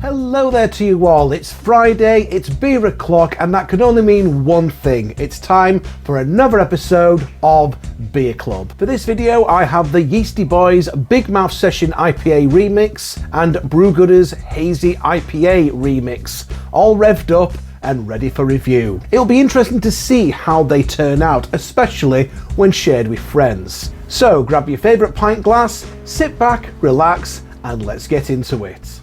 Hello there to you all. It's Friday, it's beer o'clock, and that can only mean one thing. It's time for another episode of Beer Club. For this video, I have the Yeastie Boys BigMouth Session IPA Remix and Brewgooder's Hazy IPA Remix, all revved up and ready for review. It'll be interesting to see how they turn out, especially when shared with friends. So grab your favourite pint glass, sit back, relax, and let's get into it.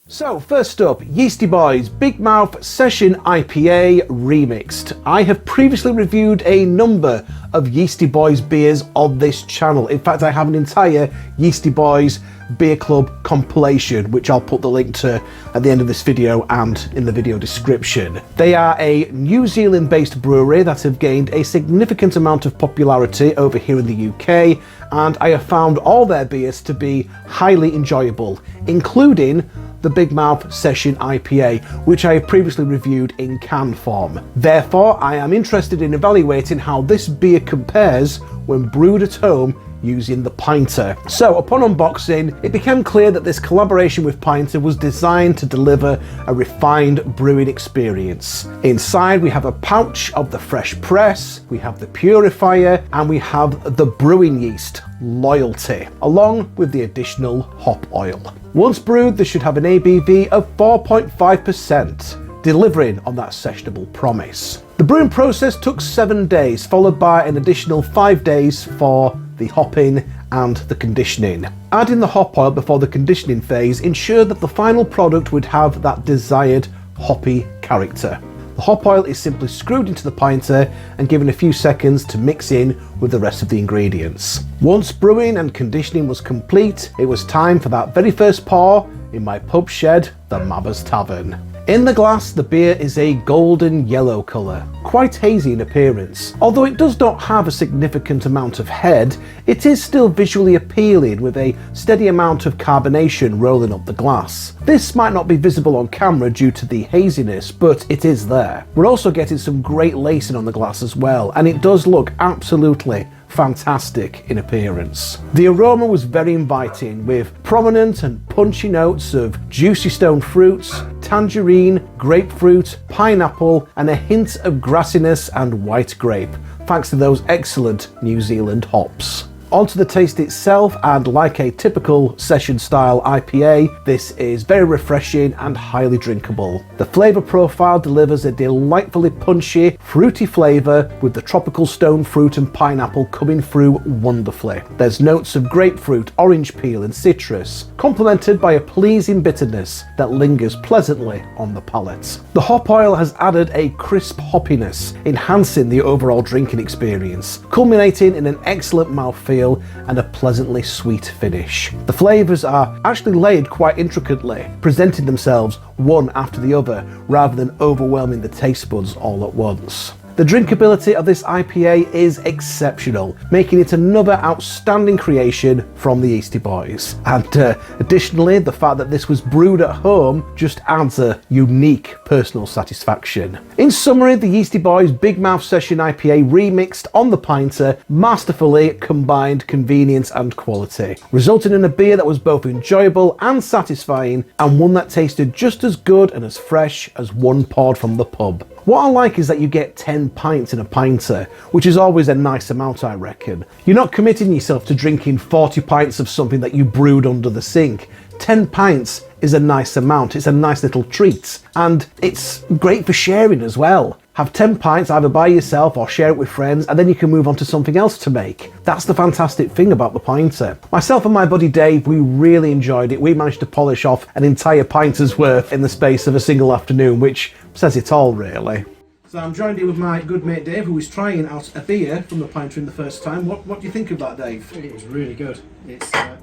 So first up, Yeastie Boys BigMouth Session IPA Remixed. I have previously reviewed a number of Yeastie Boys beers on this channel. In fact, I have an entire Yeastie Boys Beer Club compilation, which I'll put the link to at the end of this video and in the video description. They are a New Zealand based brewery that have gained a significant amount of popularity over here in the UK, and I have found all their beers to be highly enjoyable, including the BigMouth Session IPA, which I have previously reviewed in can form. Therefore, I am interested in evaluating how this beer compares when brewed at home using the Pinter. So upon unboxing, it became clear that this collaboration with Pinter was designed to deliver a refined brewing experience. Inside we have a pouch of the fresh press, we have the purifier, and we have the brewing yeast, Loyalty, along with the additional hop oil. Once brewed, this should have an ABV of 4.5%, delivering on that sessionable promise. The brewing process took 7 days, followed by an additional 5 days for the hopping and the conditioning. Adding the hop oil before the conditioning phase ensured that the final product would have that desired hoppy character. The hop oil is simply screwed into the pinter and given a few seconds to mix in with the rest of the ingredients. Once brewing and conditioning was complete, it was time for that very first pour in my pub shed, the Mabba's Tavern. In the glass, the beer is a golden yellow colour, quite hazy in appearance. Although it does not have a significant amount of head, it is still visually appealing with a steady amount of carbonation rolling up the glass. This might not be visible on camera due to the haziness, but it is there. We're also getting some great lacing on the glass as well, and it does look absolutely fantastic in appearance. The aroma was very inviting, with prominent and punchy notes of juicy stone fruits, tangerine, grapefruit, pineapple, and a hint of grassiness and white grape, thanks to those excellent New Zealand hops. Onto the taste itself, and like a typical session style IPA, this is very refreshing and highly drinkable. The flavour profile delivers a delightfully punchy, fruity flavour with the tropical stone fruit and pineapple coming through wonderfully. There's notes of grapefruit, orange peel and citrus, complemented by a pleasing bitterness that lingers pleasantly on the palate. The hop oil has added a crisp hoppiness, enhancing the overall drinking experience, culminating in an excellent mouthfeel and a pleasantly sweet finish. The flavours are actually laid quite intricately, presenting themselves one after the other rather than overwhelming the taste buds all at once. The drinkability of this IPA is exceptional, making it another outstanding creation from the Yeastie Boys. And additionally, the fact that this was brewed at home just adds a unique personal satisfaction. In summary, the Yeastie Boys BigMouth Session IPA Remixed on the Pinter masterfully combined convenience and quality, resulting in a beer that was both enjoyable and satisfying, and one that tasted just as good and as fresh as one poured from the pub. What I like is that you get 10 pints in a pinter, which is always a nice amount, I reckon. You're not committing yourself to drinking 40 pints of something that you brewed under the sink. 10 pints is a nice amount, it's a nice little treat, and it's great for sharing as well. Have 10 pints either by yourself or share it with friends, and then you can move on to something else to make. That's the fantastic thing about the pinter. Myself and my buddy Dave, we really enjoyed it. We managed to polish off an entire pinter's worth in the space of a single afternoon, which says it all really. So I'm joined here with my good mate Dave, who is trying out a beer from the pinter in the first time. What do you think of that, Dave? It was really good. It's got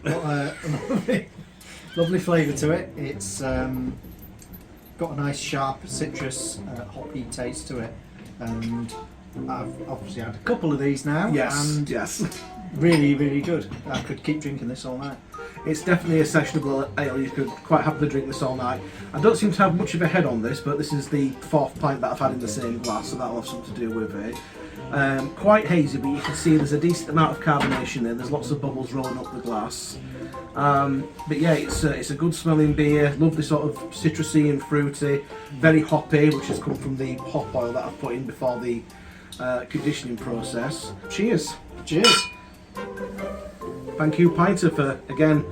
a lovely flavour to it. It's got a nice sharp citrus hoppy taste to it, and I've obviously had a couple of these now. Yes, and yes. really, really good. I could keep drinking this all night. It's definitely a sessionable ale. You could quite happily drink this all night. I don't seem to have much of a head on this, but this is the 4th pint that I've had in the same glass, so that'll have something to do with it. Quite hazy, but you can see there's a decent amount of carbonation there. There's lots of bubbles rolling up the glass. But yeah, it's a good smelling beer. Lovely sort of citrusy and fruity. Very hoppy, which has come from the hop oil that I've put in before the conditioning process. Cheers. Cheers. Thank you, Pinter, for, again,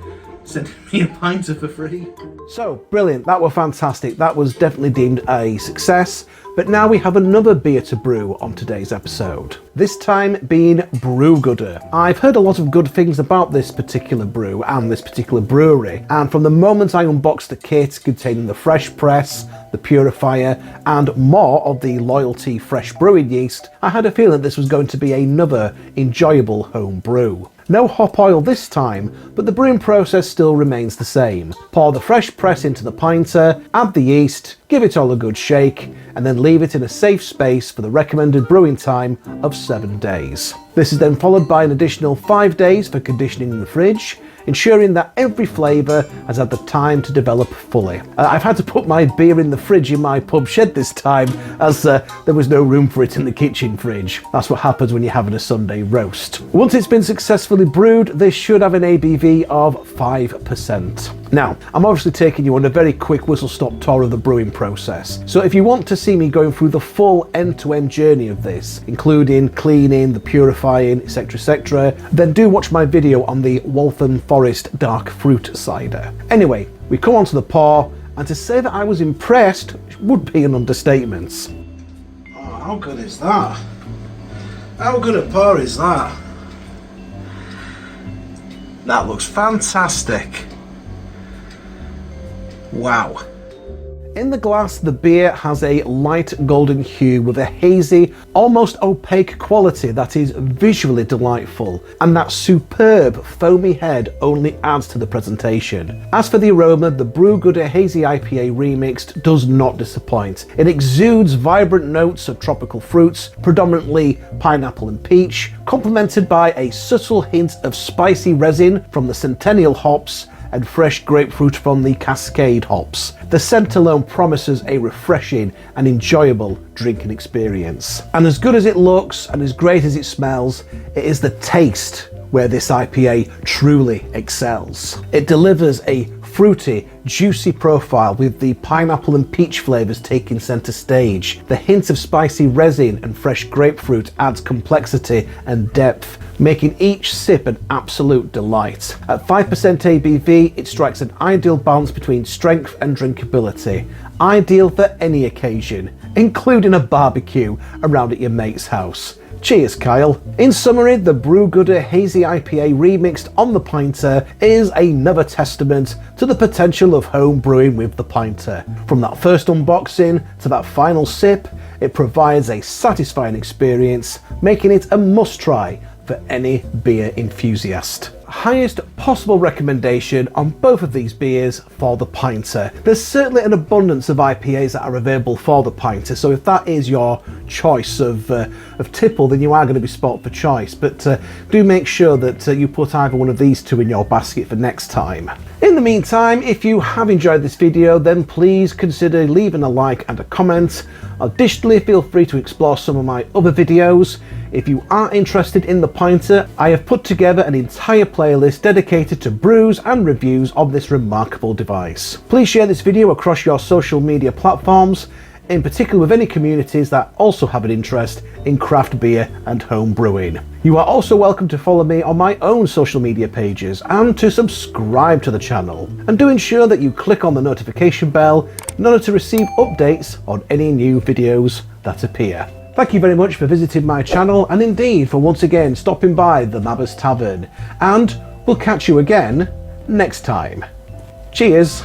sending me a pinter for free. So, brilliant. That was fantastic. That was definitely deemed a success. But now we have another beer to brew on today's episode. This time being Brewgooder. I've heard a lot of good things about this particular brew and this particular brewery. And from the moment I unboxed the kit containing the fresh press, the purifier, and more of the loyalty fresh brewing yeast, I had a feeling this was going to be another enjoyable home brew. No hop oil this time, but the brewing process still remains the same. Pour the fresh press into the pinter, add the yeast, give it all a good shake, and then leave it in a safe space for the recommended brewing time of 7 days. This is then followed by an additional 5 days for conditioning in the fridge, ensuring that every flavour has had the time to develop fully. I've had to put my beer in the fridge in my pub shed this time, as there was no room for it in the kitchen fridge. That's what happens when you're having a Sunday roast. Once it's been successfully brewed, this should have an ABV of 5%. Now, I'm obviously taking you on a very quick whistle-stop tour of the brewing process. So if you want to see me going through the full end-to-end journey of this, including cleaning, the purifying, etc., then do watch my video on the Waltham Forest Dark Fruit Cider. Anyway, we come on to the pour, and to say that I was impressed would be an understatement. Oh, how good is that? How good a pour is that? That looks fantastic. Wow. In the glass, the beer has a light golden hue with a hazy, almost opaque quality that is visually delightful, and that superb foamy head only adds to the presentation. As for the aroma, the Brewgooder Hazy IPA Remixed does not disappoint. It exudes vibrant notes of tropical fruits, predominantly pineapple and peach, complemented by a subtle hint of spicy resin from the Centennial hops and fresh grapefruit from the Cascade hops. The scent alone promises a refreshing and enjoyable drinking experience. And as good as it looks and as great as it smells, it is the taste where this IPA truly excels. It delivers a fruity, juicy profile with the pineapple and peach flavours taking centre stage. The hint of spicy resin and fresh grapefruit adds complexity and depth, making each sip an absolute delight. At 5% ABV, it strikes an ideal balance between strength and drinkability. Ideal for any occasion, including a barbecue around at your mate's house. Cheers, Kyle. In summary, the Brewgooder Hazy IPA Remixed on the Pinter is another testament to the potential of home brewing with the Pinter. From that first unboxing to that final sip, it provides a satisfying experience, making it a must-try for any beer enthusiast. Highest possible recommendation on both of these beers for the Pinter. There's certainly an abundance of IPAs that are available for the Pinter, so if that is your choice of tipple, then you are going to be spot for choice, but do make sure that you put either one of these two in your basket for next time. In the meantime, if you have enjoyed this video, then please consider leaving a like and a comment. Additionally, feel free to explore some of my other videos. If you are interested in the Pinter, I have put together an entire playlist dedicated to brews and reviews of this remarkable device. Please share this video across your social media platforms, in particular with any communities that also have an interest in craft beer and home brewing. You are also welcome to follow me on my own social media pages and to subscribe to the channel. And do ensure that you click on the notification bell in order to receive updates on any new videos that appear. Thank you very much for visiting my channel, and indeed for once again stopping by the Mabbers Tavern, and we'll catch you again next time. Cheers!